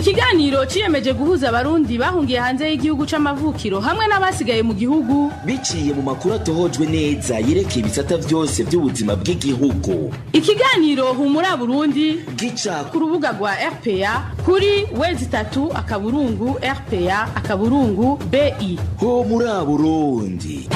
Ikiganiro ciyemeje guhuza abarundi bahungiye hanze y'igihugu c'amavukiro hamwe n'abasigaye mu gihugu biciye mu makuru atohojwe neza yerekeye ibisata vyose by'ubuzima bw'igihugu. Ikiganiro Humura Burundi gica ku rubuga rwa RPA kuri www.rpa.bi. Humura Burundi.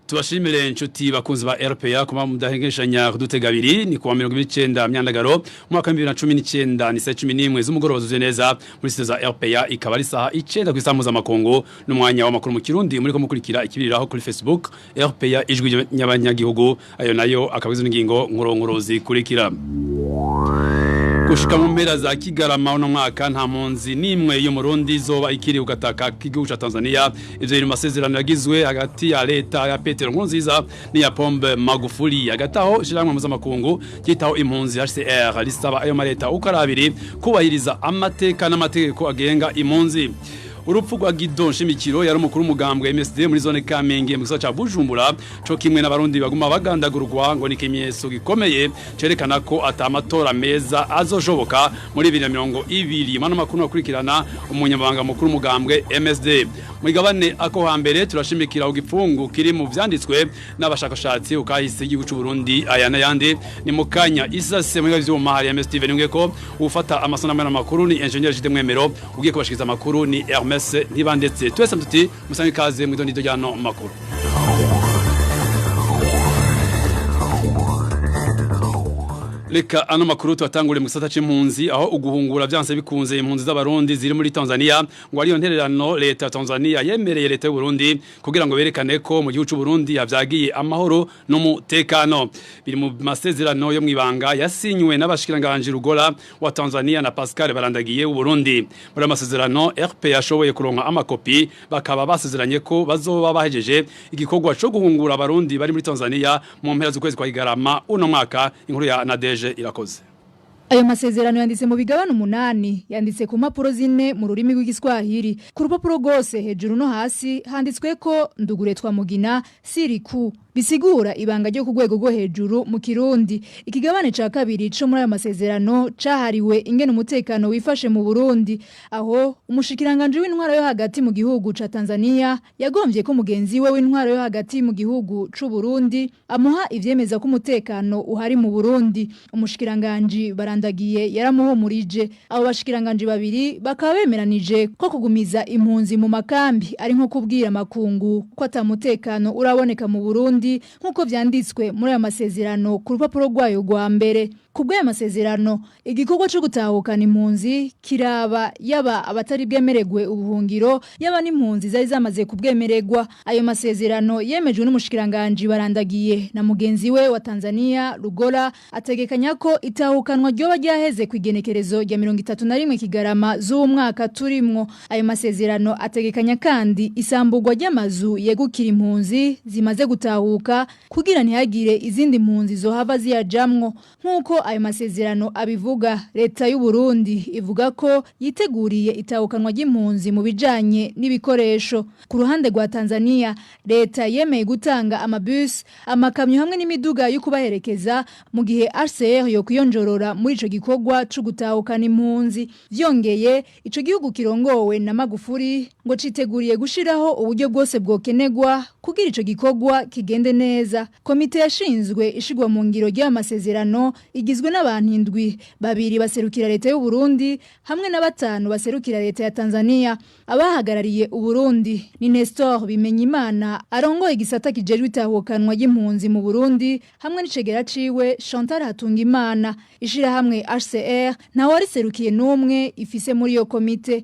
Tubashimire inshuti bakunzi ba RPA kuma mudahengeshanya kudutega abiri ni kuwa 29 Myandagaro mwaka 2019 ni saa 11 z'umugoroba zuzuye neza muri siteza RPA ikaba ari saha 9 kwisamuza makongo n'umwanya w'amakuru mu Kirundi muri ko mukurikira ikibiriraho kuri Facebook RPA ijwi ry'Abanyagihugu ayo nayo akabizo n'ingingo nkoronkorozi kurikira. Gushika mu mpera za Kigarama uno mwaka nta mpunzi nimwe yo Murundi zoba ikiri ugataka k'igihugu ca Tanzania ivyo biri masezerano yagizwe hagati ya leta ya Petero Nkurunziza ni ya Pombe Magufuli hagataho shiramwe mpuzamakungu cyitaho impunzi HCR risaba ayo maleta uko arabiri kubahiriza amateka n'amategeko agenga impunzi. Urupfu rwa Gidon Shimikiro yari umukuru umugambwe MSD muri zone Kamenge mu gisagara ca Bujumbura co kimwe n'abarundi baguma bagandagurwa ngo ni kimyeso gikomeye cerekana ko atamatora meza azoshoboka muri 2020 mano makuru akurikirana umunyamabanga mukuru umugambwe MSD mu igabane ako hambere turashimikira ugipfungu kiri mu vyanditswe n'abashakashatsi ukahise igihugu c'u Burundi aya n'ayandi ni mukanya isase mu vyuma hari MSD venungeko ufata amasonamana makuru ni engineer Jide Mwemero ugiye kubashikiza makuru ni Mese ntibandetse twese mtuti musange kaze mu idonido ryano makuru. Leka ano makuru tuatangure mu gisata c'impunzi aho uguhungura byanse bikunze impunzi z'abarundi ziri muri Tanzania ngo ariyo ntererano leta Tanzania yemereye leta y'u Burundi kugira ngo berekane ko mu gihugu c'u Burundi yavyagiye amahoro n'umutekano. Biri mu masezerano yo mwibanga yasinywe n'abashikiranganje Rugora wa Tanzania na Pascal Barandagiye u Burundi. Muri amasezerano RPA yashoboye kuronka amakopi bakaba basezeranye ko bazoba bahejeje igikorwa cyo guhungura abarundi bari muri Tanzania mu mpera z'ukwezi kwa Kigarama uno mwaka inkuru ya Nadeje irakoze. Ayo masezerano yanditse mu bigabane 8 yanditse ku mpapuro 4 mu rurimi rw'igiswahili ku rupapuro rwose hejuru no hasi handitswe ko nduguretwa mugina siriku bisigura ibanga ryo ku rwego rwo hejuru mu Kirundi. Ikigabane ca kabiri cyo muri ayo masezerano cahariwe ingene umutekano wifashe mu Burundi aho umushikiranganje w'intwaro yo hagati mu gihugu ca Tanzania yagombye ko mugenzi we w'intwaro yo hagati mu gihugu c'u Burundi amuha ivyemeza ko umutekano uhari mu Burundi. Umushikiranganje Barandagiye yaramuhumurije abo bashikiranganje babiri bakaba bemeranije ko kugumiza impunzi mu makambi ari nko kubwira makungu ko atamutekano uraboneka mu Burundi nkuko vyanditswe muri ayo masezerano ku rupapuro rwayo rwa mbere. Kubwo aya masezerano igikorwa cyo gutahukana impunzi kiraba yaba abatari bwemeregwe ubuhungiro yaba n'impunzi zari zamaze kubwemererwa. Ayo masezerano yemejwe n'umushikiranganje Barandagiye na mugenzi we wa Tanzania Rugora ategekanya ko itahukanwa ryoba ryaheze kwigenekerezo rya 31 Kigarama z'umwaka turimwo. Ayo masezerano ategekanya kandi isamburwa ry'amazu yegukira impunzi zimaze gutahuka kugira ntihagire izindi mpunzi zohava ziyajamwo. Nkuko ayo masezerano abivuga leta y'u Burundi ivuga ko yiteguriye itahukanwa ry'impunzi mu bijanye n'ibikoresho. Ku ruhande rwa Tanzania leta yemeye gutanga amabus amakamyo hamwe n'imiduga yo kubaherekeza mu gihe RCR yo kuyonjorora muri ico gikorwa cyo gutahukana impunzi. Vyongeye ico gihugu kirongowe na Magufuli ngo citeguriye gushiraho uburyo bwose bwokenegwa kugira ico gikorwa kigende neza. Komite yashinzwe ishigwa mu ngiro ry'amasezerano igizwe n'abantu 7 babiri baserukira leta y'u Burundi hamwe na 5 baserukira leta ya Tanzania. Abahagarariye u Burundi ni Nestor Bimenyimana arongoye igisata kijejwe itahukanwa y'impunzi mu Burundi hamwe n'icegera ciwe Chantal Hatungimana. Ishira hamwe HCR na wari serukiye n'umwe ifise muri yo komite.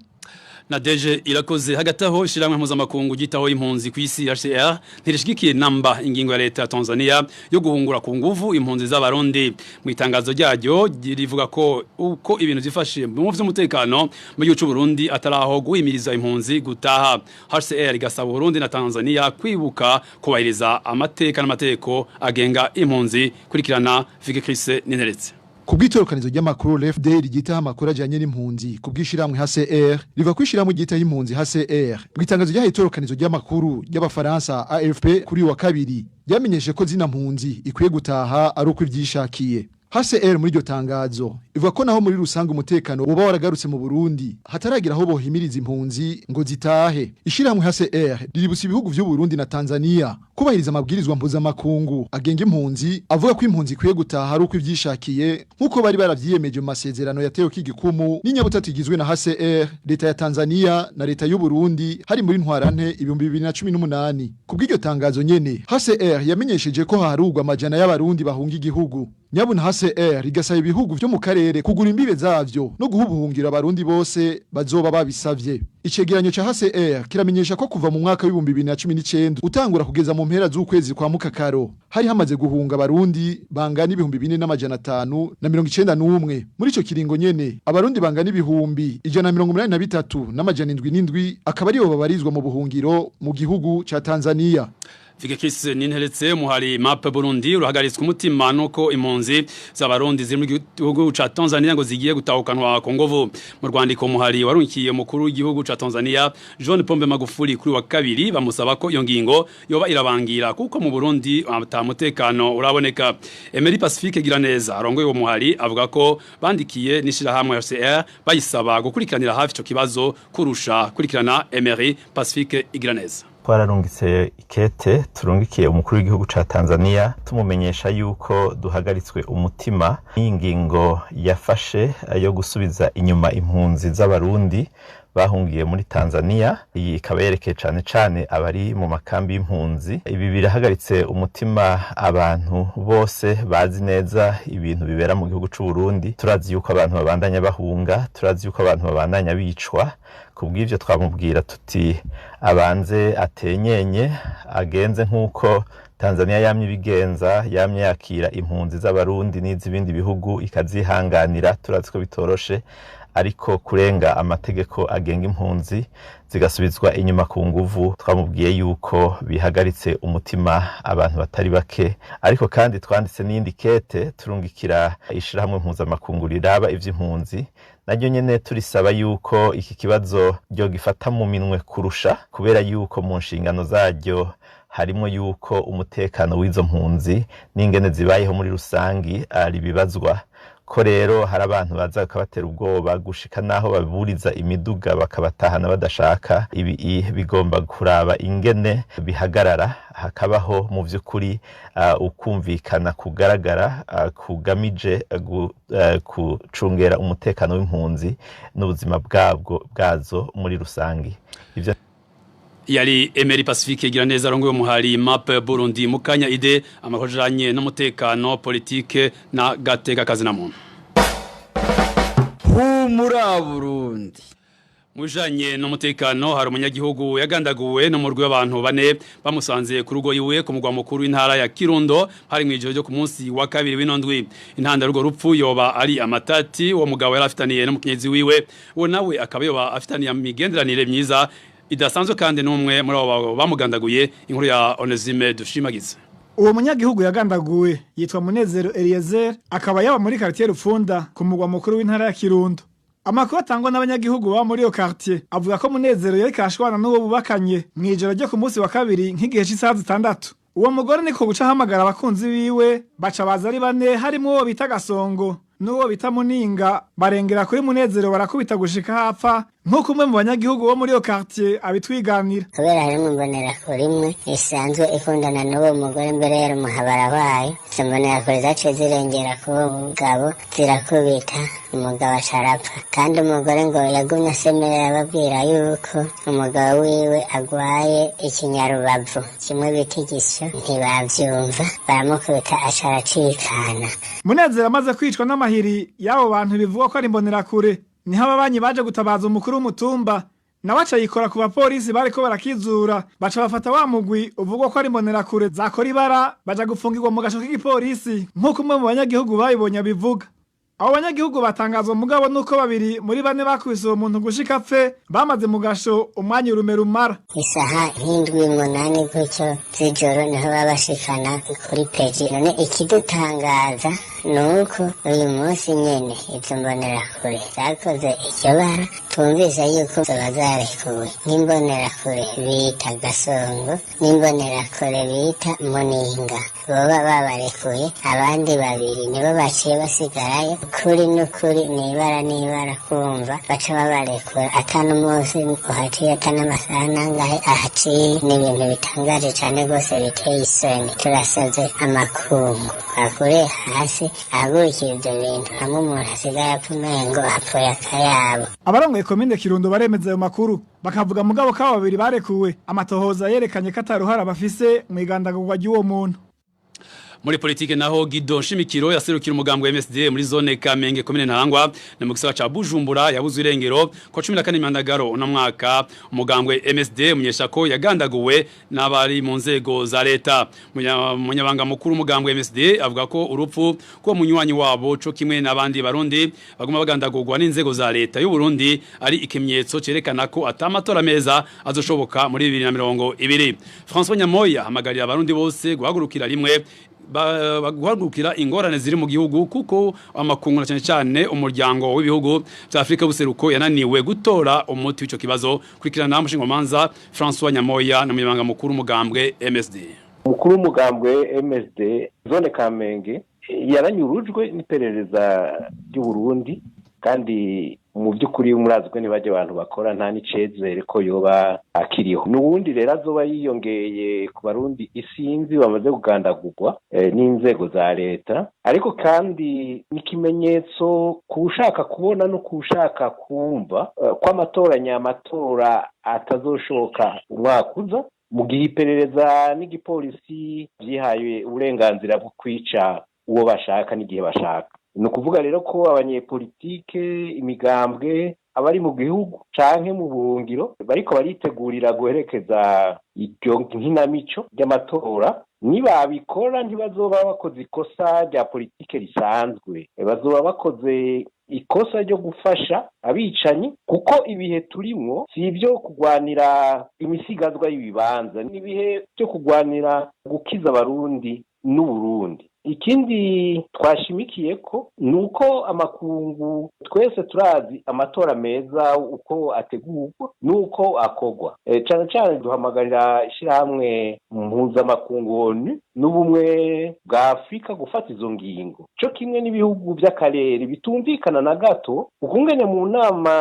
Nadeje irakoze hagataho ishiramwe mpuzamakungu gitaho impunzi kw'isi HCR ntirishigikiye namba ingingo ya leta ya Tanzania yo guhungura ku nguvu impunzi z'abarundi. Mu itangazo ryaryo rivuga ko uko ibintu zifashe mu vy'umutekano mu gihugu c'u Burundi ataraho guhimiriza impunzi gutaha. HCR igasaba Burundi na Tanzania kwibuka kubahiriza amateka n'amategeko agenga impunzi kurikirana Fike Chris Nineretse. Kubwitorokanizo ry'amakuru RFD rigitaha amakuru ajanye n'impunzi kubwishiramwe HCR riva kwishiramu gitaha impunzi HCR bwitangazo rya itorokanizo ry'amakuru y'abafaransa AFP kuri wa kabiri yamenyeshe ko zina mpunzi ikwiye gutaha ari uko ivyishakiye. HCR muri iryo tangazo ivuga ko naho muri rusange umutekano woba waragarutse mu Burundi hataragira aho bohimiriza impunzi ngo zitahe. Ishirahamwe HCR riribusa ibihugu vy'u Burundi na Tanzania kubahiriza amabwirizwa mpuzamakungu agenga impunzi, avuga ko impunzi ikwiye gutaha ari uko ivyishakiye nk'uko bari baravyiyemeje mu masezerano yatewe k'igikumu n'inyabutatu igizwe na HCR, leta ya Tanzania na leta y'u Burundi hari muri ntwarante 2018. Kubw'iryo tangazo nyene HCR yamenyesheje ko harugwa amajana y'abarundi bahunga igihugu. Nyabuna HCR igasaba ibihugu vyo mu karere kugura imbibe zavyo no guhubuhungira abarundi bose bazoba babisavye. Icegeranyo ca HCR kiramenyesha ko kuva mu mwaka wa 2019 utangura kugeza mu mpera z'ukwezi kwa Mukakaro hari hamaze guhunga abarundi bangana 4591. Muri ico kiringo nyene abarundi bangana 183,777 akaba aribo babarizwa mu buhungiro mu gihugu ca Tanzania. Fikekis ninheretse muhari map Burundi uruhagaritswe umutima nuko impunzi z'abarundi ziri mu gihugu ca Tanzania ngo zigiye gutahukanwa ku nguvu. Mu rwandiko muhari warunkiye mukuru w'igihugu ca Tanzania John Pombe Magufuli kuri wa kabiri bamusaba ko iyo ngingo yoba irabangira kuko mu Burundi atamutekano uraboneka. Emery Pacifique Giraneza arongoye uwo muhari avuga ko bandikiye n'ishirahamwe RPA bayisaba gukurikiranira hafi ico kibazo kurusha kurikirana. Emery Pacifique Giraneza twararungitse ikete turungikiye umukuru w'igihugu ca Tanzania tumumenyesha yuko duhagaritswe umutima n'ingingo yafashe yo gusubiza inyuma impunzi z'abarundi bahungiye muri Tanzania. Iyi ikaba yerekeye cane abari mu makambi y'impunzi. Ibi birahagaritse umutima abantu bose bazi neza ibintu bibera mu gihugu c'u Burundi. Turazi yuko abantu babandanya bahunga, turazi yuko abantu babandanya bicwa. Kubw'ivyo twamubwira tuti abanze atenyenye agenze nk'uko Tanzania yamye bigenza, yamye yakira impunzi z'abarundi n'izibindi bihugu ikazihanganira. Turazi ko bitoroshe ariko kurenga amategeko agenga impunzi zigasubizwa inyuma ku nguvu. Twamubwiye yuko bihagaritse umutima abantu batari bake, ariko kandi twanditse n'indi kete turungikira ishirahamwe mpuzamakungu riraba ivy'impunzi, naryo nyene turisaba yuko iki kibazo ryo gifata mu minwe kurusha, kubera yuko mu nshingano zaryo harimo yuko umutekano w'izo mpunzi n'ingene zibayeho muri rusangi ari bibazwa. Ko rero hari abantu baza bakabatera ubwoba gushika naho baburiza imiduga bakabatahana badashaka. Ibi bigomba kuraba ingene bihagarara, hakabaho mu vy'ukuri ukumvikana kugaragara kugamije kucungera umutekano w'impunzi n'ubuzima bwazo muri rusangi. Ivyo yari Emery Pacifique Giraneza arongoye muhari map Burundi mukanya ide amakojanye n'umutekano politike na gateka kazi na muntu. Humura Burundi. Mujanye n'umutekano hari umunyagihugu yagandaguwe no mu rwe abantu bane bamusanze ku rugo iwe ku mugwa mukuru w'intara ya Kirundo hari mwijoro ryo ku munsi wa kabiri w'inondwi. Intanda rugo rupfu yoba ari amatati uwo mugabo yarafitaniye n'umukenyezi wiwe, uwo nawe akaba yoba afitaniye imigenderanire myiza idasanzwe kandi n'umwe muri abo bamugandaguye. Inkuru ya Onesime Dushimagize. Uwo munyagihugu yagandaguwe yitwa Munezero Eliezer akaba yaba muri quartier Rufunda ku mugwa mukuru w'intara ya Kirundo. Amakuru atangwa n'abanyagihugu ba muri iyo quartier avuga ko Munezero yari kashwana n'uwo bubakanye mwijoro ryo ku munsi wa kabiri nk'igihe cy'isaha 6. Uwo mugore niko guca hamagara abakunzi biwe baca baza ari bane harimo uwo bita Gasongo n'uwo bita Muninga barengera kuri Munezero barakubita gushika hapfa nk'uko umwe mu banyagihugu bo muri iyo quartier abitwiganira. Kubera harimo imbonerakure imwe isanzwe ikundana n'uwo mugore mbere y'umuhabara wayo, izo mbonerakure zaciye zirengera k'uwo mugabo zirakubita umugabo acarapfa, kandi umugore ngo yagumye asemerera ababwira yuko umugabo wiwe agwaye ikinyarubavu kimwe bita igisyo, ntibavyumva baramukubita acaracikana. Munezero amaze kwicwa n'amahiri y'abo bantu bivugwa ko ari imbonerakure, niho ababanyi baje gutabaza umukuru w'umutumba nawe aca yikora ku bapolisi bariko barakizura baca bafata wa mugwi uvugwa ko ari imbonerakure zakora ibara baja gufungirwa mu gasho k'igipolisi nk'uko umwe mu banyagihugu bayibonye bivuga. Abo banyagihugu batangazwa mugabo nuko babiri muri bane bakubise uwo muntu gushika apfe bamaze mu gasho umwanya urume rumara. Isaha 7-8 gutyo z'ijoro niho babashikana kuri peji. None ikidutangaza nuko uyu munsi nyene izo mbonerakure zakoze iryo bara twumvise yuko zoba zarekuwe nk'imbonerakure bita Gasongo n'imbonerakure bita Muninga boba babarekuye abandi babiri nibo baciye basigarayo kuri n'ukuri n'ibara kumva baca babarekura atanu munsi uhaciye atanamasaha nangahe ahaciye n'ibintu bitangaje cane rwose biteye isoni turasavye amakungu akure hasi ahagurikira ivyo bintu hamwe umuntu asigaye apfumengo apfuye akayabo. Abarongoye komine Kirundo baremeza ayo makuru bakavuga mugabo kabo babiri barekuwe amatohoza yerekanye ko ataruhara bafise mu igandagurwa ry'uwo muntu. Muri politike naho Gido Nshimikiro yaserukira umugambwe wa MSD muri zone Kamenge komine Ntahangwa na mu gisagara ca Bujumbura yabuze irengero ko 14 Myandagaro no mwaka umugambwe MSD munyesha ko yagandaguwe n'abari mu nzego za leta. Munyabanga mukuru umugambwe MSD avuga ko urupfu ko munywanyi wabo co kimwe n'abandi barundi baguma bagandagurwa n'inzego za leta y'u Burundi ari ikimenyetso cerekana ko atamatora meza azoshoboka muri 2020. François Nyamoya hamagarira abarundi bose guhagurukira rimwe guhagurukira ingorane ziri mu gihugu kuko amakungu cyane cyane umuryango w'ibihugu bya Afrika buseruko yananiwe gutora umuti w'ico kibazo kurikirana namushinga manza François Nyamoya na munyabanga mukuru umugambwe MSD. Mukuru umugambwe MSD zone Kamenge yaranyurujwe n'iperereza ry'u Burundi kandi mu byukuri umurazwe nibaje abantu bakora nta nicezere ko yoba akiriho nubundi rero azoba yiyongeye ku barundi isinzi bamaze kugandagurwa n'inzego za leta ariko kandi n'ikimenyetso kushaka kubona no kushaka kumva ko amatora atazoshoka umwaka uza mu gihe iperereza n'igipolisi byihaye uburenganzira bwo kwica uwo bashaka n'igihe bashaka. Ni ukuvuga rero ko abanyepolitike imigambwe abari mu gihugu canke mu buhungiro bariko baritegurira guherekeza iryo nkinamico ry'amatora nibabikora ntibazoba bakoze ikosa rya politike risanzwe bazoba bakoze ikosa ryo gufasha abicanyi kuko ibihe turimwo si ibyo kugwanira imisigazwa y'ibibanza n'ibihe byo kugwanira gukiza abarundi n'Uburundi. Ikindi twashimikiye ko nuko amakungu twese turazi amatora meza uko ategurwa nuko akogwa cyane duhamagarira ishyirahamwe mpuzamakungu ONU n'ubumwe bwa Afrika gufata izo ngingo cyo kimwe n'ibihugu by'akarere bitumvikana na gato ukungene mu nama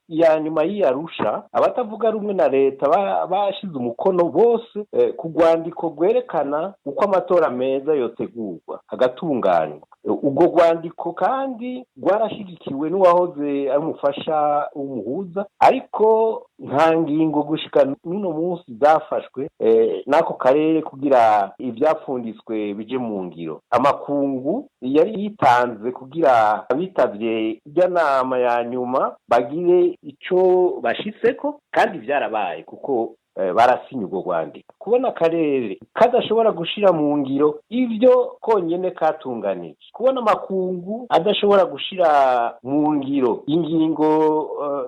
ya nyuma y'Arusha abatavuga rumwe na leta bashize umukono bose kugwandiko gwerekana uko amatora meza yotegurwa agatunganywa. Ubwo rwandiko kandi rwarashigikiwe n'uwahoze ari umufasha w'umuhuza ariko nta ngingo gushika n'uno munsi zafashwe n'ako karere kugira ibyapfunditswe bije mu ngiro. Amakungu yari yitanze kugira abitavye irya nama ya nyuma bagire ico bashitseko kandi vyarabaye kuko barasinye ubwo rwandiko. Kubona akarere kadashobora gushira mu ngiro ivyo konyene katunganije, kubona amakungu adashobora gushira mu ngiro ingingo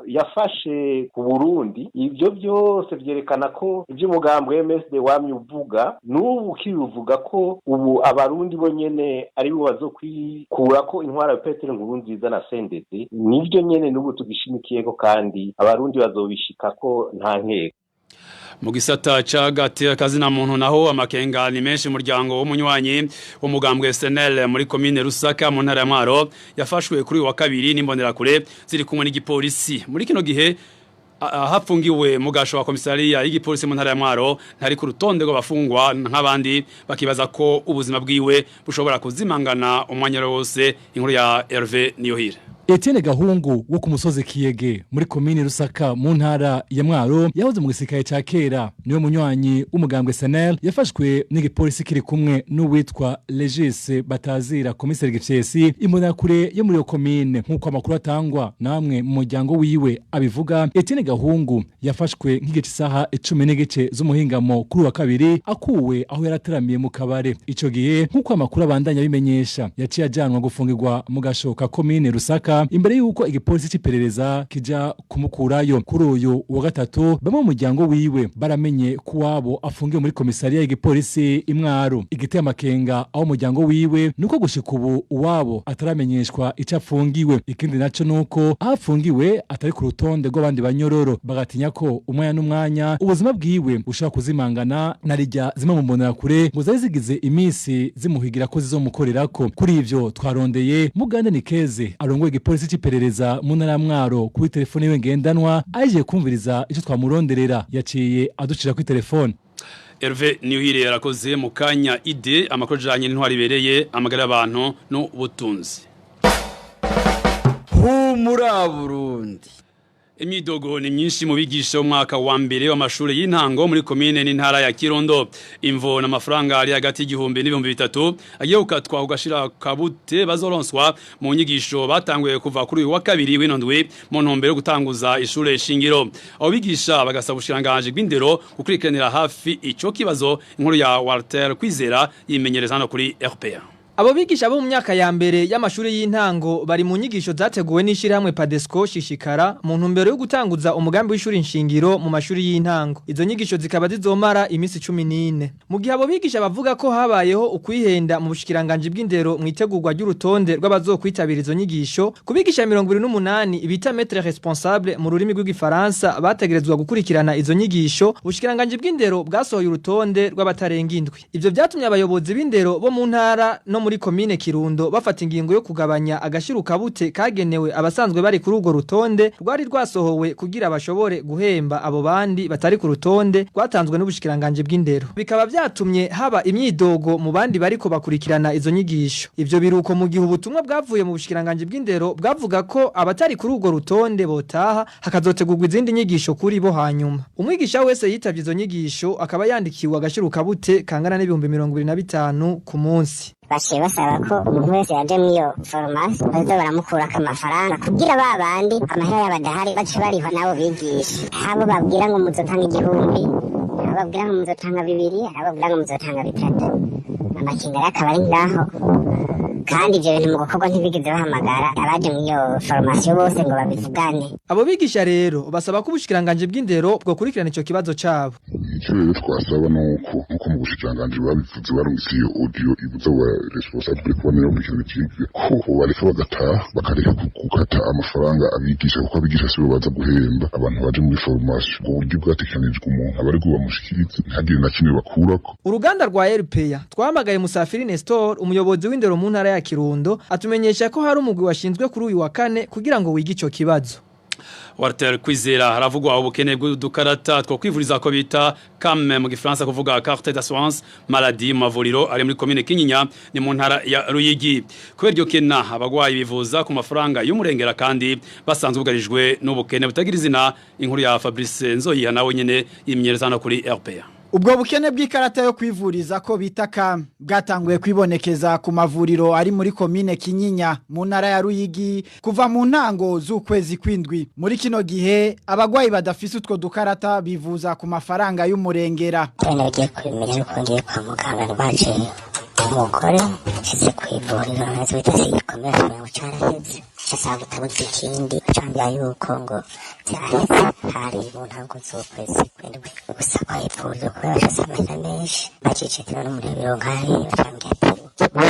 yafashe ku Burundi, ivyo byose vyerekana ko ivyo umugambwe MSD wamye uvuga n'ubu kiruvuga ko ubu abarundi bonyene ari bo bazokwikura ko intwara ya Petero Nkurunziza na CNDD nivyo nyene n'ubu tugishimikiyeko kandi abarundi bazobishika ko nta nkeka. Mu gisata cagate kazina muntu naho amakenga ni menshi umuryango w'umunywanyi w'umugambwe SNL muri commune Rusaka mu ntara ya Mwaro yafashwe kuri wa kabiri n'imbonerakure ziri kumwe n'igipolisi. Muri kino gihe hafungiwe mu gasho wa komisariya y'igipolisi mu ntara ya Mwaro ntari ku rutonde rw'abafungwa nk'abandi bakibaza ko ubuzima bwiwe bushobora kuzimangana umwanya wose. Inkuru ya Hervé Niyohire. Etienne Gahungu wo ku musozi Kiyege muri komine Rusaka mu ntara ya Mwaro yahoze mu gisikaye ca kera niwe munywanyi w'umugambwe SNL yafashwe n'igipolisi kiri kumwe n'uwitwa Regis Batazira komisari gifyesi imbonerakure yo muri yo komine nk'uko amakuru atangwa namwe mu muryango wiwe abivuga. Etienne Gahungu yafashwe nk'igice isaha 10 z'umuhingamo kuri wa kabiri akuwe aho yarateramiye mu kabare. Ico gihe nk'uko amakuru abandanya bimenyesha yaciye ajanwa gufungirwa mu gashoka komine Rusaka runaka imbere yuko igipolisi c'iperereza kija kumukurayo. Kuri uyu wa gatatu bamwe mu muryango wiwe baramenye ko wabo afungiwe muri komisariya y'igipolisi Imwaro. Igiteye amakenga aho umuryango wiwe nuko gushika ubu uwabo ataramenyeshwa ico afungiwe. Ikindi naco nuko afungiwe atari ku rutonde rw'abandi banyororo, bagatinya ko umwanya n'umwanya ubuzima bwiwe bushaka kuzimangana narijya zimwe mu mbonera kure ngo zari zigize imisi zimuhigira ko zizomukorerako. Kuri ivyo twarondeye Mugande Nikeze arongoye igipolisi c'iperereza mu ntara ya Mwaro kuri telefone yiwe ngendanwa aje kumviriza ico twamuronderera, yaciye aducira kuri telefone. Hervé Niuhire yarakoze mu kanya ide amakuru janye n'intwari bereye amagara y'abantu no butunzi. Humura Burundi. Imidogo ni myinshi mu bigisha umwaka wa mbere w'amashuri y'intango muri komine n'intara ya Kirundo. Imvo n'amafaranga ari hagati y'igihumbi n'ibihumbi bitatu agiye gukatwa ugashira kabute bazoronswa mu nyigisho batanguye kuva kuri uyu wa kabiri w'inondwe mu ntumbero yo gutanguza ishure shingiro. Abo bigisha bagasaba ubushiranganje bw'indero gukurikiranira hafi ico kibazo. Inkuru ya Walter Kwizera yimenyereza hano kuri RPA. Abo bigisha bo mu myaka ya mbere y'amashuri y'intango bari mu nyigisho zateguwe n'ishirahamwe Padesco Shishikara mu ntumbero yo gutanguza umugambi w'ishuri nshingiro mu mashuri y'intango. Izo nyigisho zikaba zizomara imisi 14. Mu gihe abo bigisha bavuga ko habayeho ukwihenda mu bushikiranganje bw'indero mu itegurwa ry'urutonde rw'abazokwitabira izo nyigisho, kubigisha 28 bita maître responsable mu rurimi rw'igifaransa bategerezwa gukurikirana izo nyigisho, ubushikiranganje bw'indero bwasohoye urutonde rw'abatarenga indwi. Ivyo byatumye abayobozi b'indero bo mu ntara no muri komine Kirundo bafata ingingo yo kugabanya agashiruka bute kagenewe abasanzwe bari kuri urwo rutonde rwari rwasohowe kugira bashobore guhemba abo bandi batari ku rutonde rwatanzwe n'ubushikiranganje bw'indero. Bikaba byatumye haba imyidogo mu bandi bariko bakurikirana izo nyigisho. Ivyo biruko mu gihe ubutumwa bwavuye mu bushikiranganje bw'indero bwavuga ko abatari kuri urwo rutonde botaha hakazotegurwa izindi nyigisho kuri bo hanyuma. Umwigisha wese yitavye izo nyigisho akaba yandikiwe agashiruka bute kangana n'ibihumbi 25 ku munsi. Bashe basaba ko umuntu wese yaje mwiyo formation baza baramukurako amafaranga kugira babandi amahera y'abadahari bace bariho nabo bigisha. Habo babwira ngo muzotanga 1000, habo babwira ngo muzotanga 2, habo babwira ngo muzotanga 3. Amakinga yakaba ari ngaho. Kandi je bintu mu gukorwa ntibigeze bahamagara abaje mwiyo formation bose ngo babivugane. Abo bigisha rero basaba ko ubushikiranganje bw'indero bwo kurikirana ico kibazo cabo. Icyo rero twasaba nuko mu bushikiranganje babivuze barumvise audio ibuza wa responsable kubonera ubikene cyigwe ko bareka bagataha bakareka gukata amafaranga abigisha kuko abigisha sibo baza guhemba abantu baje muri formation uburyo bwatekanijwe umuntu abari gubamushikiriza ntagire na kimwe bakurako. Uruganda rwa RPA twahamagaye Musafiri Nestor umuyobozi w'indero mu ntara ya Kirundo atumenyesha ko hari umugwi washinzwe kuri uyu wa kane kugira ngo wige ico kibazo. Walter Kwizera haravugwa ubukene bw'udukarata two kwivuriza ko bita kame mu gifaransa kuvuga carte d'assurance maladie mu mavuriro ari muri commune Kinyinya ni mu ntara ya Ruyigi. Kubera iryo kena abagwayi bivuza ku mafaranga y'umurengera kandi basanzwe ugarijwe n'ubukene butagira izina. Inkuru ya Fabrice Nzoyiha nawe nyene yimyereza no kuri RPA. Ubwo bukene bw'ikarata yo kwivuriza ko bita kam bwatanguye kwibonekeza ku mavuriro ari muri komine Kinyinya mu ntara ya Ruyigi kuva mu ntango z'ukwezi kwindwi. Muri kino gihe abagwayi badafise utwo dukarata bivuza ku mafaranga y'umurengera. Nagiye kwimenya uko ngiye kwa muganga baje umugore kize kwivurira nazo bitasikomera ngo cyaraheze. Shasanga tabuze ikindi cyangwa yuko ngo cyaheze hari mu ntango z'ukwezi kwindwi gusa kwa ipfuzo kubera shasanga menshi bacicitira n'umurebero nkari bacambye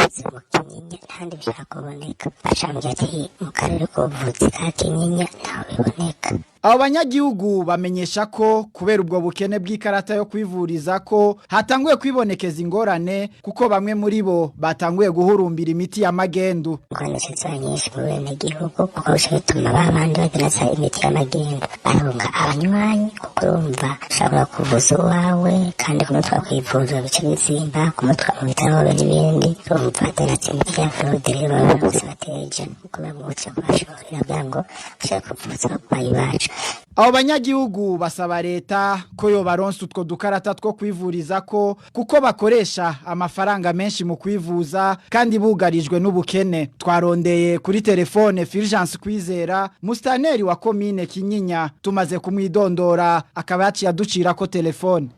ati mu Kinyinya kandi bishaka kuboneka bacambye ati mu karere k'ubuvuzi ka Kinyinya ntawe biboneka. Abo banyagihugu bamenyesha ko kubera ubwo bukene bw'ikarata yo kwivuriza ko hatanguye kwibonekeza ingorane kuko bamwe muri bo batanguye guhurumbira imiti ya magendu. Kwanishitsanyisha bene gihugu kuko bituma babandi bagira imiti ya magendu arunga abanywanyi kuko urumva ushobora kuvuza wawe kandi kumutwa kwivuza bice bizimba kumutwa mu bitaro n'ibindi urumva ataretse imiti ya fraude rero babateje kuko bamuce kwashorera byango ushaka kuvuza abayi bacu. Abo banyagihugu basaba leta ko yo baronse utwo dukarata two kwivuriza ko kuko bakoresha amafaranga menshi mu kwivuza kandi bugarijwe n'ubukene. Twarondeye kuri telefone Fulgence Kwizera mustaneri wa komine Kinyinya tumaze kumwidondora akaba yaciye aducira ko telefone.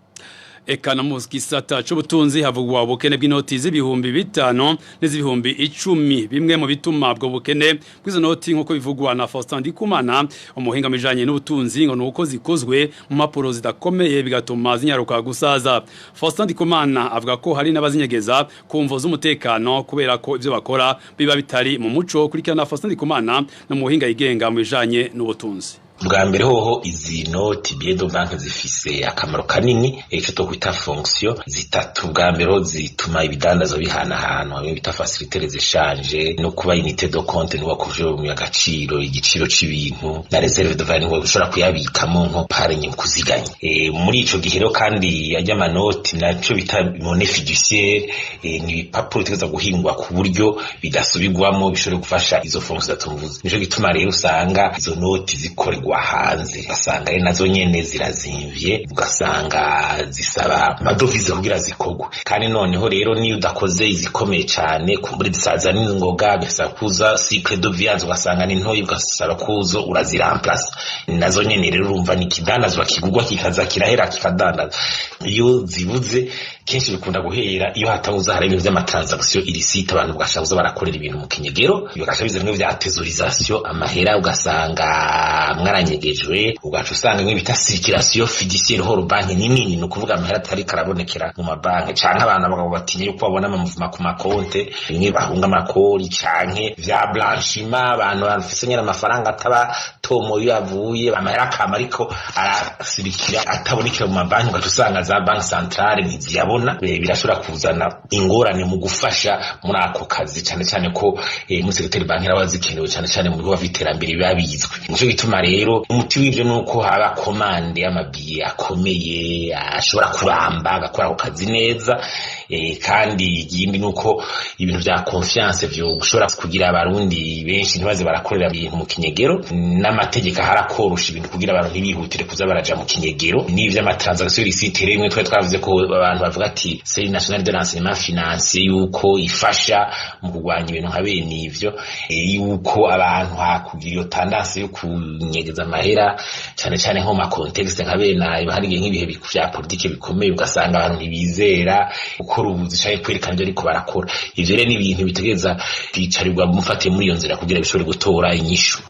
Eka na mu gisata c'ubutunzi havugwa ubukene bw'inoti z'ibihumbi 5 n'iz'ibihumbi 10 bimwe mu bituma bwo bukene bw'izo noti nkuko bivugwa na Faustin Ndikumana umuhinga mijanye n'ubutunzi ngo nuko zikozwe mu mapuro zidakomeye bigatuma zinyaruka gusaza. Faustin Ndikumana avuga ko hari n'abazinyegeza kumvo z'umutekano kubera ko ivyo bakora biba bitari mu muco kurikirana Faustin Ndikumana n'umuhinga yigenga mu bijanye n'ubutunzi. Bwa mbere hoho izi noti biedo bank zifise akamaro kanini ico to kwita fonction zitatu. Bwa mbere zituma ibidandazo bihana ahantu hamwe bita faciliter zishanje no kuba unité de compte no kuvyo mu agaciro igiciro c'ibintu na reserve de valeur gushora kuyabikamo nko parenye kuziganya. Muri ico gihero kandi yajya manoti naco bita monnaie fiduciaire ni bipapuro tegeza guhingwa ku buryo bidasubirwamo bishobora gufasha izo fonction zatumvuze. Nico gituma rero usanga izo noti zikore hanze ugasanga ari nazo nyene zirazimvye ugasanga zisaba amadovize kugira zikogwe kandi noneho rero niyo udakoze izikomeye cyane kumbure zisaza n'ingoga bisakuza cycle de viande ugasanga ni ntoyi ugasaba kuzo uraziramplace nazo nyene rero urumva ni kidandazwa kigugwa kikaza kirahera kikadandaza iyo zibuze kenshi bikunda guhera iyo hatawuza hari ibintu by'amatransaction illicite abantu ugashabuza barakorera ibintu mu kinyegero bigashabiza bimwe bya tesorisation amahera ugasanga mwaranyegejwe ugaca usanga nk'ibita circulation fiduciaire horo banki nini no kuvuga amahera atari karabonekera mu mabanki canke abantu bagabo batinye yuko babona amavuma ku makonte bimwe bahunga amakori canke vya blanchiment abantu bafise nyera amafaranga ataba tomo yavuye amahera kama ariko arasirikira atabonekera mu mabanki ugaca usanga za banki centrale ntiziyabona birashobora kuzana ingorane mu gufasha muri ako kazi cyane ko mu secretary banki rawazikenewe cyane mu bigo by'iterambere bibabizwe. Nico gituma rero umuti w'ivyo nuko haba komande y'amabiye akomeye ashobora kuramba agakora ku kazi neza kandi igindi nuko ibintu vya confiance vyo gushobora kugira abarundi benshi ntibaze barakorera ibintu mu kinyegero n'amategeko harakorusha ibintu kugira abantu ntibihutire kuza baraja mu kinyegero n'ivyo amatransaction illicite rimwe twavuze ko abantu bavuga ati c'est national de l'enseignement financier yuko ifasha mu kugwanya ibintu nka bene ivyo yuko abantu hakugira iyo tendance yo kunyegeza amahera cyane nko ma context nka bene hari nk'ibihe bya politique bikomeye ugasanga abantu ntibizera ukora ubuzi cyane kwerekana ibyo ariko barakora ivyo rero ni ibintu bitegeza kwicarirwa mufate muri iyo nzira kugira bishobore gutora inyishu.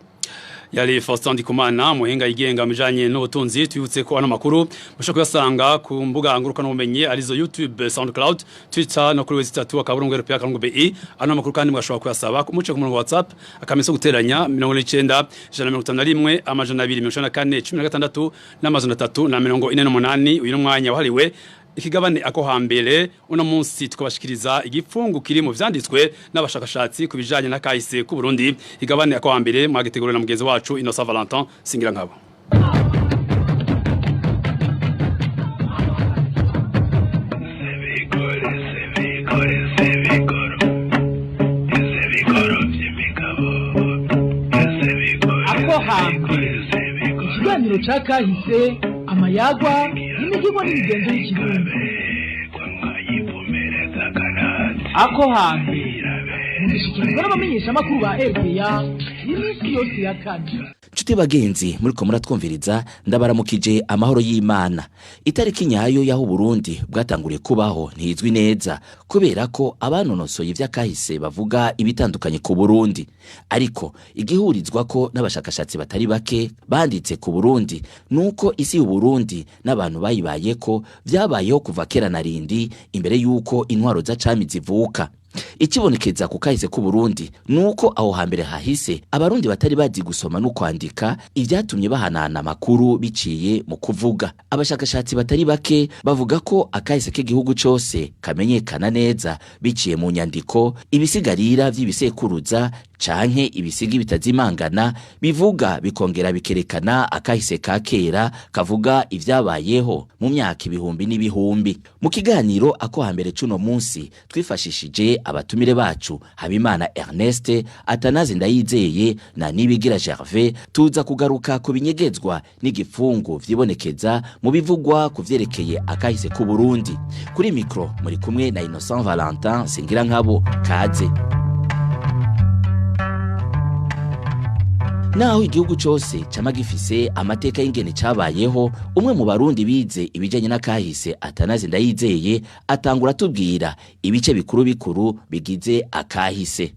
Yali Faustin Ndikumana muhinga yigenga mujanye n'ubutunzi twibutse ko ano makuru mushaka kuyasanga ku mbuga ngurukana ubumenyi arizo YouTube, SoundCloud, Twitter no kuri website akaburungu RPA kalungu.be. Ano makuru kandi mwashobora kuyasaba kumuce ku murongo wa WhatsApp akameso guteranya 99 151 amajana 254 n'amazana 348 uyu mwanya wahariwe ikigabane ako hambere uno munsi tukabashikiriza igifungu kiri mu vyanditswe n'abashakashatsi kubijanye na kahise ku Burundi. Igabane ako hambere mwagitegurira na mugenzi wacu Innocent Valentin singira nkabo. Ako hambere ikiganiro ca kahise amayagwa n'imigigo n'imigenzo y'ikirundi. Ako hambere mugishikirwa n'abamenyesha makuru ba RPA iminsi yose ya kane. Chuti bagenzi muriko muratwumviriza ndabaramukije amahoro y'Imana. Itariki nyayo yaho Burundi bwatanguriye kubaho ntizwi neza kubera ko abanonosoye ivy'akahise bavuga ibitandukanye ku Burundi. Ariko igihurizwa ko n'abashakashatsi batari bake banditse ku Burundi nuko isi y'u Burundi n'abantu bayibayeko vyabayeho kuva kera na rindi imbere yuko intwaro za cami zivuka. Ikibonekeza ku kahise ku Burundi nuko aho hambere hahise abarundi batari bazi gusoma no kwandika ivyatumye bahanana amakuru biciye mu kuvuga. Abashakashatsi batari bake bavuga ko akahise k'igihugu cyose kamenyekana neza biciye mu nyandiko, ibisigarira vy'ibisekuruza canke ibisigi bitazimangana bivuga bikongera bikerekana akahise ka kera kavuga ivyabayeho mu myaka ibihumbi n'ibihumbi. Mu kiganiro ako hambere cuno munsi twifashishije abatumire bacu Habimana Ernest, Atanazi Ndayizeye na Nibigira Gervais tuza kugaruka ku binyegezwa n'igifungu vyibonekeza mu bivugwa kuvyerekeye akahise ku Burundi. Kuri micro muri kumwe na Innocent Valentin singira nkabo kaze. naho igihugu cyose cama gifise amateka y'ingene cabayeho, umwe mu barundi bize ibijanye n'akahise Atanaze Ndayizeye atangura tubwira ibice bikuru bikuru bigize akahise.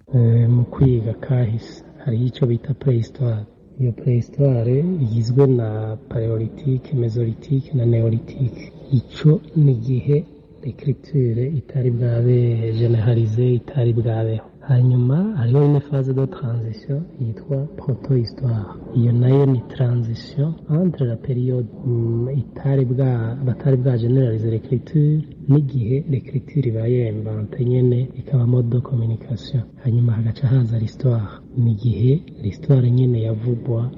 Mu kwiga kahise hari ico bita prehistoire. Iyo prehistoire igizwe na paléolithique, mésolithique na néolithique. Ico ni gihe l'écriture itari bwabe généralisée, itari bwabeho. Hanyuma hariho une phase de transition yitwa proto-histoire. Iyo nayo ni transition entre la période batari bwa généraliser l'écriture n'igihe l'écriture ibaye invente nyene ikaba mode de communication. Hanyuma hagaca haza l'histoire, ni gihe l'histoire nyene yavugwa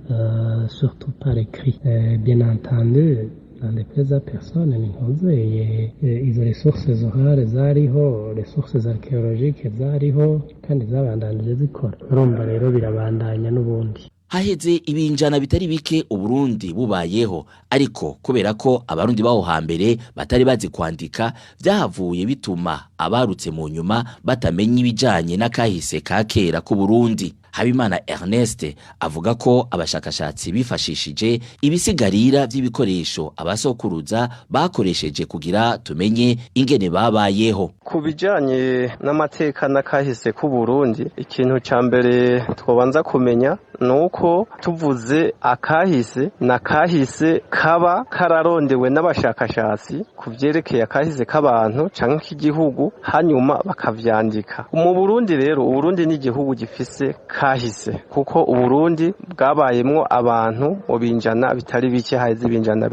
surtout par écrit. Bien entendu dans les présentes personnes ninkozeye izo resources orales zariho, resources archéologiques zariho kandi zabandanije zikora. Urumva rero birabandanya n'ubundi. Haheze ibinjana bitari bike Uburundi bubayeho, ariko kubera ko abarundi baho hambere batari bazi kwandika, vyahavuye bituma abarutse mu nyuma batamenya ibijanye n'akahise ka kera ku Burundi. Habimana Ernest avuga ko abashakashatsi bifashishije ibisigarira vy'ibikoresho abasokuruza bakoresheje kugira tumenye ingene babayeho. Kubijanye n'amateka n'akahise ku Burundi, ikintu ca mbere twobanza kumenya nuko tuvuze akahise na kahise kaba kararondewe n'abashakashatsi kuvyerekeye akahise k'abantu canke k'igihugu, hanyuma bakavyandika. Mu Burundi rero, Uburundi ni igihugu gifise kahise, kuko Uburundi bwabayemwo abantu mu binjana bitari bike, haheze ibinjana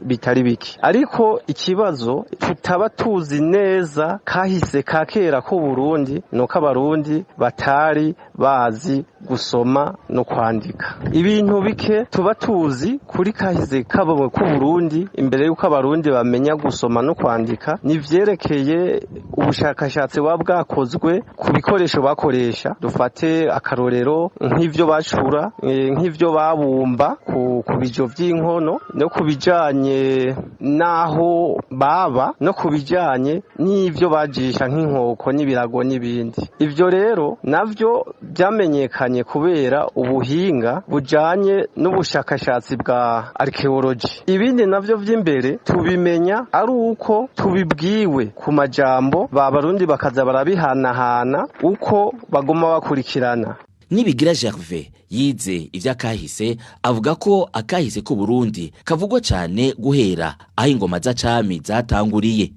bitari bike. Ariko ikibazo tutaba tuzi neza kahise ka kera ku Burundi nuko abarundi batari bazi gusoma no kwandika. Ibintu bike tuba tuzi kuri kahise kabo ku Burundi imbere yuko abarundi bamenya gusoma no kwandika, ni vyerekeye ubushakashatsi bwakozwe ku bikoresho bakoresha. Dufate akarorero nk'ivyo bacura, nk'ivyo babumba ku bijo vy'inkono, no kubijanye naho baba, no kubijanye n'ivyo bajisha nk'inkoko n'ibirago n'ibindi. Ivyo rero navyo byamenyekanye kubera ubuhinga bujanye n'ubushakashatsi bwa archaeology. Ibindi navyo vy'imbere tubimenya ari uko tubibwiwe ku majambo, babarundi bakaza barabihanahana uko bagoma bakurikirana. Nibigira Gervais yize ivy'akahise avuga ko akahise ku Burundi kavugwa cyane guhera aho ingoma z'acami zatanguriye.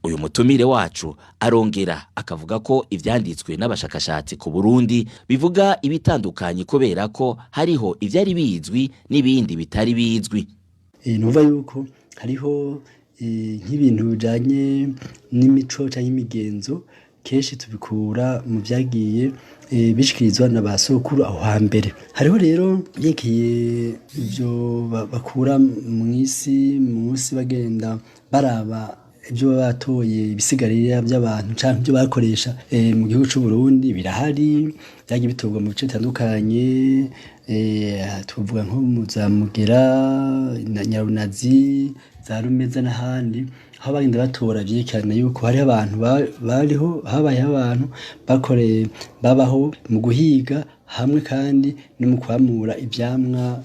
Uyu mutumire wacu arongera akavuga ko ivyanditswe n'abashakashatsi ku Burundi bivuga ibitandukanye kubera ko hariho ivyari bizwi n'ibindi bitari bizwi. Nuva yuko hariho nk'ibintu bijanye n'imico cyangwa imigenzo kenshi tubikura mu vyagiye bishikirizwa n'abasokuru aho hambere. Hariho rero yekeye ibyo bakura munsi bagenda baraba ibyo batoye ibisigarira by'abantu cyangwa ibyo bakoresha mu gihugu cy'u Burundi birahari, byagiye bitorwa mu bice bitandukanye. Tuvuga nko mu za Mugera na Nyarunazi, za Rumeza n'ahandi, aho bagenda batora vyerekana yuko hari abantu habayeho abantu babaho mu guhiga hamwe kandi no mu kwamura ivyamwa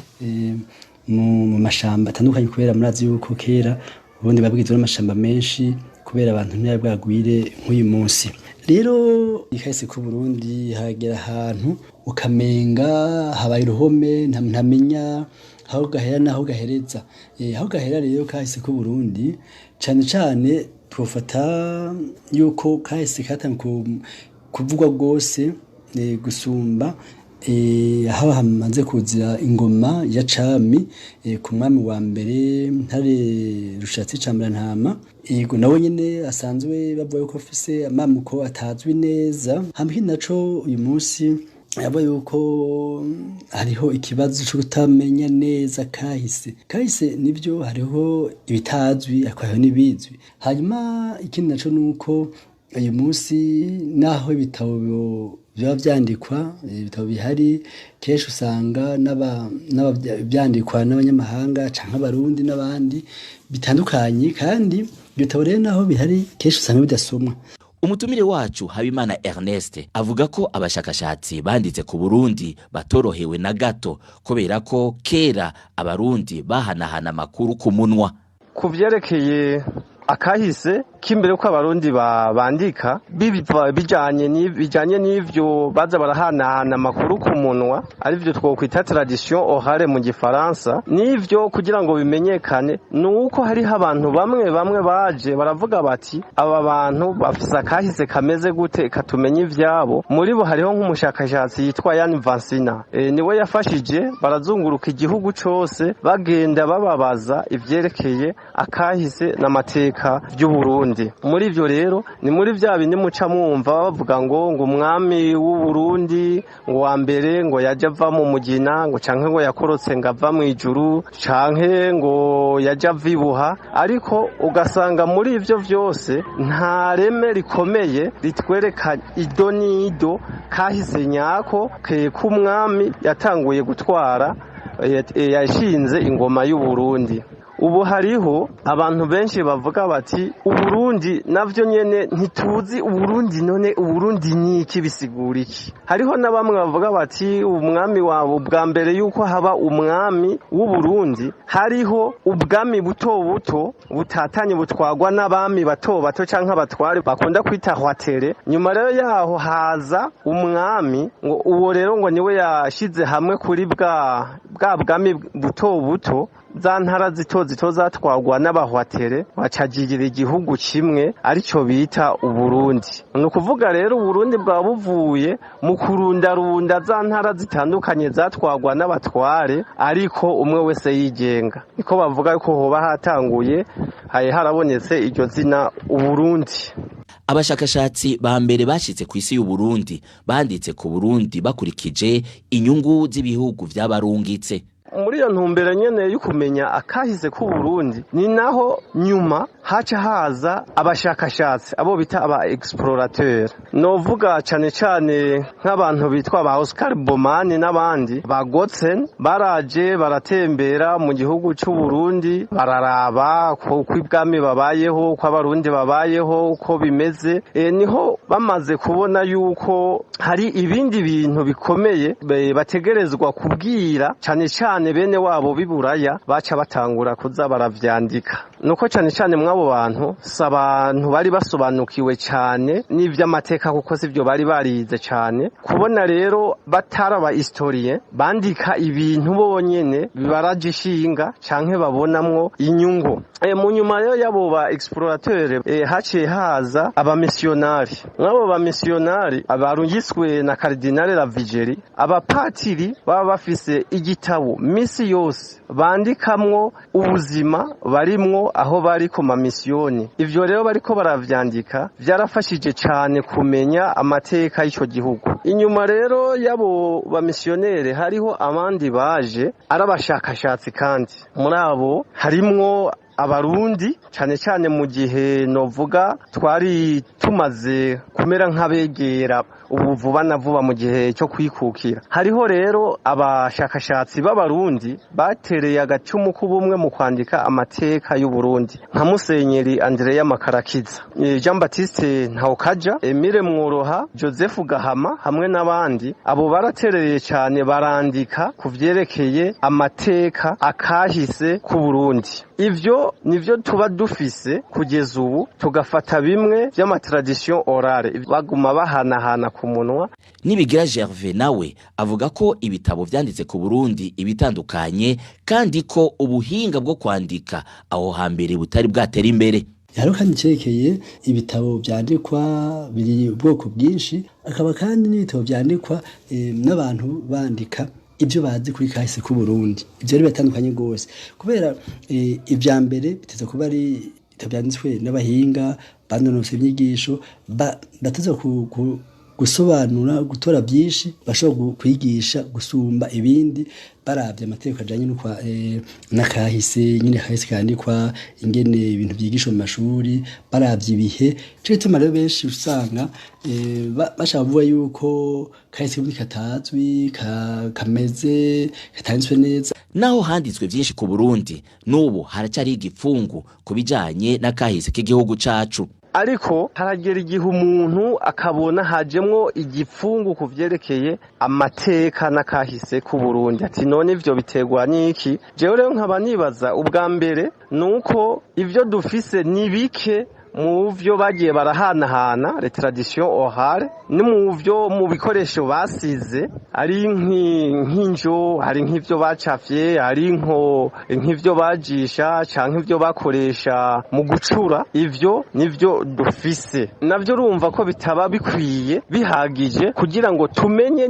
mu mashamba atandukanye, kubera murazi yuko kera ubundi babwizwe n'amashamba menshi kubera abantu ntiyari bwagwire nk'uyu munsi. Rero ikahise ku Burundi hagera ahantu ukamenga habaye uruhome ntamenya aho gahera naho gahereza. Aho gahera rero kahise ku Burundi cyane cyane twofata yuko kahise katangiye kuvugwa rwose gusumba aho hamaze kuzira ingoma ya cami ku mwami wa mbere Ntare Rushatsi Cambarantama. Yego nawe nyene asanzwe bavuga yuko afise amamuko atazwi neza. Hamwe naco uyu munsi yaba yuko hariho ikibazo cyo kutamenya neza kahise nibyo hariho ibitazwi akwaho n'ibizwi. Hanyuma ikindi naco nuko uyu munsi naho ibitabo biba vyandikwa, ibitabo bihari kenshi usanga byandikwa n'abanyamahanga canke abarundi n'abandi bitandukanye, kandi ibitabo rero naho bihari kenshi usanga bidasomwa. umutumire wacu Habimana Ernest avuga ko abashakashatsi banditse ku Burundi batorohewe na gato kubera ko kera abarundi bahanahana amakuru ku munwa. Ku vyerekeye akahise kimbere ko abarundi bandika bijanye n'ivyo baza barahanahana amakuru ku munwa ari byo twokwita tradition orale mu gifaransa, n'ivyo kugira ngo bimenyekane nuko hariho abantu bamwe baje baravuga bati aba bantu bafise akahise kameze gute katumenye ivyabo. Muri bo hariho nk'umushakashatsi yitwa Yan Vansina, niwe yafashije barazunguruka igihugu cose bagenda bababaza ivyerekeye akahise n'amateka by'u Burundi. Muri ivyo rero ni muri vya bindi muca mwumva bavuga ngo umwami w'u Burundi ngo wa mbere ngo yaje ava mu mugina ngo canke ngo yakorotse ngo ava mu ijuru canke ngo yaje avibuha, ariko ugasanga muri ivyo vyose nta reme rikomeye ritwereka idonido kahise nyako k'umwami yatanguye gutwara yashinze ingoma y'u Burundi. Ubu hariho abantu benshi bavuga bati Uburundi navyo nyene ntituzi Uburundi, none Uburundi ni iki bisigura iki? Hariho na bamwe bavuga bati umwami wabo bwa mbere yuko haba umwami w'u Burundi hariho ubwami buto buto butatanye butwagwa n'abami bato bato canke abatware bakunda kwita hwatere. Nyuma rero yaho haza umwami ngo uwo rero ngo niwe yashize hamwe kuri bwa bwami buto buto, za ntara zito zatwagwa n'abahwatere bacagigira igihugu kimwe arico bita Uburundi. Ni ukuvuga rero Uburundi bwa buvuye mu kurundarunda za ntara zitandukanye zatwagwa n'abatware, ariko umwe wese yigenga. Niko bavuga yuko hoba hatanguye harabonetse iryo zina Uburundi. Abashakashatsi ba mbere bashitse ku isi y'u Burundi banditse ku Burundi bakurikije inyungu z'ibihugu vy'abarungitse. Muri iyo ntumbero nyene yo kumenya akahise ku Burundi ni naho nyuma haca haza abashakashatsi abo bita aba explorateur. Novuga cane nk'abantu bitwa ba Oscar Bomani n'abandi bagotse baraje baratembera mu gihugu cy'u Burundi bararaba ko kw'ibwami babayeho, ko abarundi babayeho, uko bimeze. Niho bamaze kubona yuko hari ibindi bintu bikomeye bategerezwa kubwira cane bene wabo biburaya baca batangura kuza baravyandika. Nuko cane mwabo bantu sabantu bari basobanukiwe cane n'ivy'amateka kuko sivyo bari barize cane, kubona rero bataraba historien bandika ibintu bonyene bibaraje ishinga canke babonamwo inyungu. Mu nyuma rero yabo ba explorateur haciye haza aba missionari. Mwabo ba missionari abarungiswe na Cardinal Ravigeri, abapatiri baba bafise igitabo misi yose bandikamwo ubuzima barimwo aho bari ku mamisiyoni. Ivyo rero bariko baravyandika vyarafashije cane kumenya amateka y'ico gihugu. Inyuma rero yabo bamisiyonere hariho abandi baje arabashakashatsi, kandi muri abo harimwo abarundi cane mu gihe novuga twari tumaze kumera nk'abegera ubu vuba na vuba mu gihe cyo kwikukira. Hariho rero abashakashatsi b'abarundi batereye agacumu k'ubumwe mu kwandika amateka y'u Burundi, nka Musenyeri Andrea Makarakiza, Jean Baptiste Ntawukaja, Emile Mworoha, Joseph Gahama hamwe n'abandi. Abo baratereye cyane barandika ku vyerekeye amateka akahise ku Burundi. Ivyo nivyo tuba dufise kugeza ubu, tugafata bimwe vy'amatradition orale baguma bahanahana ku munwa. Nibigira Gervais nawe avuga ko ibitabo vyanditse ku Burundi ibitandukanye, kandi ko ubuhinga bwo kwandika aho hambere butari bwatera imbere. Haro kandi cerekeye ibitabo byandikwa biri ubwoko bwinshi, akaba kandi n'ibitabo byandikwa n'abantu bandika ibyo bazi kuri kahise ku Burundi. Ibyo ari batandukanye gose, kubera ibya mbere biteze kuba ari byanditswe n'abahinga banonose inyigisho bateze gusobanura gutora byinshi, bashobora kwigisha gusumba ibindi baravye amategeko ajanye n'akahise nyine kahise kandikwa ingene ibintu byigisha mu mashuri, baravye ibihe. Cyo gituma rero benshi usanga bashaka kuvuga yuko kahise katazwi kameze katanditswe neza. Naho handitswe byinshi ku Burundi, n'ubu haracari igipfungu kubijanye n'akahise k'igihugu cacu. ariko haragera igihe umuntu akabona hajemwo igipfungu kuvyerekeye amateka n'akahise ku Burundi ati none ivyo biterwa n'iki jewe rero nkaba nibaza ubwa mbere nuko ivyo dufise ni bike mu byo bagiye barahanahana les traditions orales ni mu bikoresho basize ari nk'injo ari nk'ivyo bacafye ari nk'ivyo bajisha canke ivyo bakoresha mu gucura ivyo nivyo dufise navyo urumva ko bitaba bikwiye bihagije kugira ngo tumenye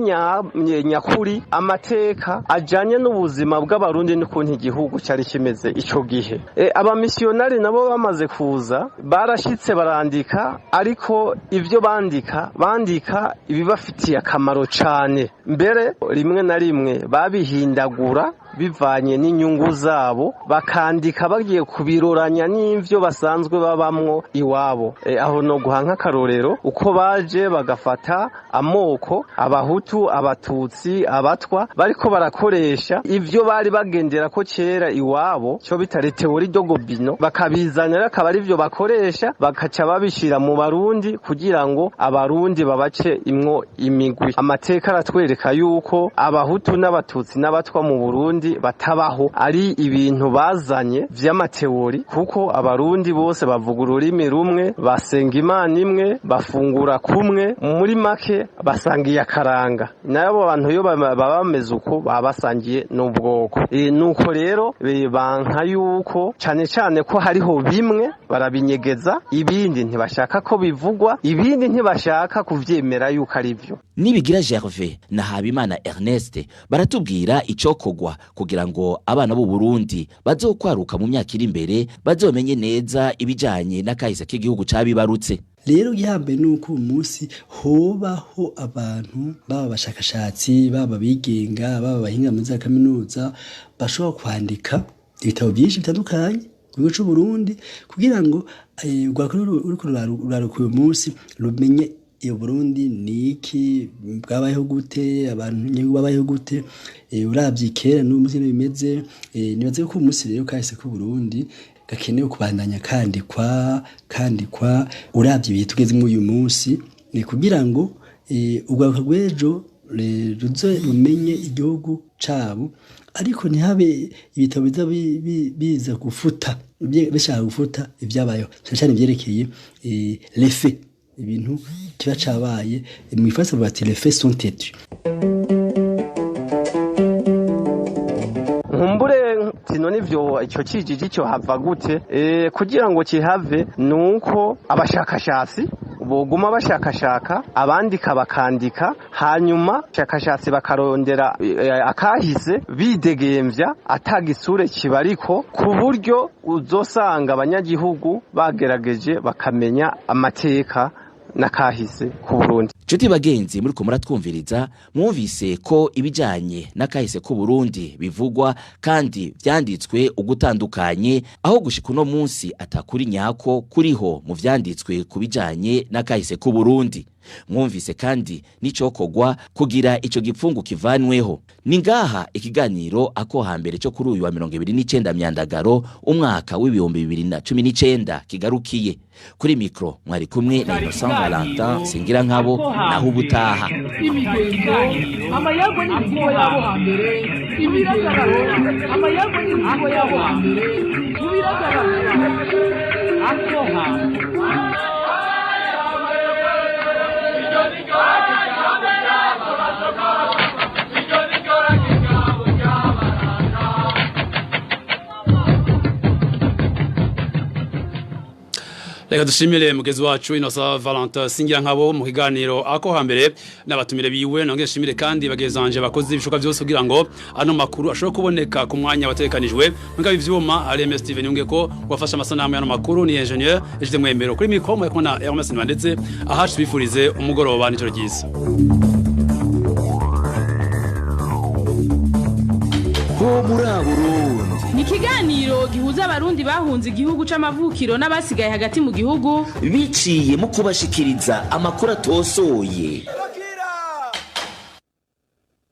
nyakuri amateka ajanye n'ubuzima bw'abarundi n'ukuntu igihugu cyari kimeze ico gihe abamisiyonari nabo bamaze kuza barashitse barandika ariko ivyo bandika ibibafitiye akamaro cane mbere rimwe na rimwe babihindagura bivanye n'inyungu zabo bakandika bagiye kubiroranya n'ivyo basanzwe babamwo iwabo aho no guhanka akarorero uko baje bagafata amoko abahutu abatutsi abatwa bariko barakoresha ivyo bari bagendera ko kera iwabo cyo bitare teori dogobino bakabizanira akaba ari byo bakoresha bakaca babishira mu barundi kugira ngo abarundi babace imwo imigwi amateka aratwereka yuko abahutu n'abatutsi n'abatwa mu Burundi batabaho ari ibintu bazanye vy'amateori kuko abarundi bose bavuga ururimi rumwe basenga Imana imwe bafungura kumwe muri make basangiye akaranga nabo bantu yo bameze uko babasangiye n'ubwoko nuko rero banka yuko cyane ko hariho bimwe barabinyegeza ibindi ntibashaka ko bivugwa ibindi ntibashaka kuvyemera yuko ari byo Nibigira Gervais na Habimana Ernest baratubwira icokogwa kugira ngo abana b'u Burundi bazokwaruka mu myaka iri imbere bazomenye neza ibijanye n'akahise k'igihugu cabibarutse rero gihambe nuko umunsi hobaho abantu baba bashakashatsi baba bigenga baba bahinga muri za kaminuza bashobora kwandika ibitabo byinshi bitandukanye ku gihugu cy'u Burundi kugira ngo uriko ruraruka uyu munsi rumenye iyo Burundi niki bwabayeho gute abantu babayeho gute uravye kera n'umunsi bimeze nibaze ko umunsi rero kahise ku Burundi gakenewe kubandanya kandikwa uravye ibihe tugezemo uyu munsi kugira ngo ubwaruka rw'ejo ruze rumenye igihugu cabo ariko ntihabe ibitabo biza gufuta bishaka gufuta ibyabayeho cyane byerekeye les faits ibintu kiba cabaye mu ifasa bati les faits sont têtus Humbure sinone ivyo ico cijiji cyo hava gute kugira ngo kihave nuko abashakashatsi boguma bashakashaka abandika bakandika hanyuma shakashatsi bakarondera akahise bidegemvya atagisure kibariko ku buryo uzosanga abanyagihugu bagerageje bakamenya amateka nakahise ku Burundi. Chuti bagenzi muri ko muratwumviriza mwumvise ko ibijanye nakahise ku Burundi bivugwa kandi vyanditswe ugutandukanye aho gushika no munsi atakuri nyako kuriho mu vyanditswe kubijanye nakahise ku Burundi. Mwumvise kandi n'icokogwa kugira ico gipfungu kivanweho. Ningaha ikiganiro ako hambere cyo kuri uyu wa 29 Myandagaro umwaka w'2019 kigarukiye. Kuri mikro mwari kumwe na Innocent Valentin singira nkabo naho ubutaha. Amayago n'imivugo yabo hambere ibiragaro amayago n'imivugo yabo hambere ibiragaro akoha Reka dushimire mugezi wacu Innocent Valentin singira nkabo mu kiganiro ako hambere n'abatumire biwe nonge shimire kandi bagezanje bakoze ibishoka byose kugira ngo ano makuru ashobora kuboneka ku mwanya watekanijwe mwanga ivyuma RMS Steven Ungeko wafasha amasanamu y'ano makuru ni engineer ejide mwemero kuri mikro mwe kona Hermes Ndetse ahacu bifurize umugoroba n'icyo giza ho muraburundi ni kiganiro gihuza abarundi bahunze igihugu c'amavukiro n'abasigaye hagati mu gihugu biciye mu kubashikiriza amakuru atosoye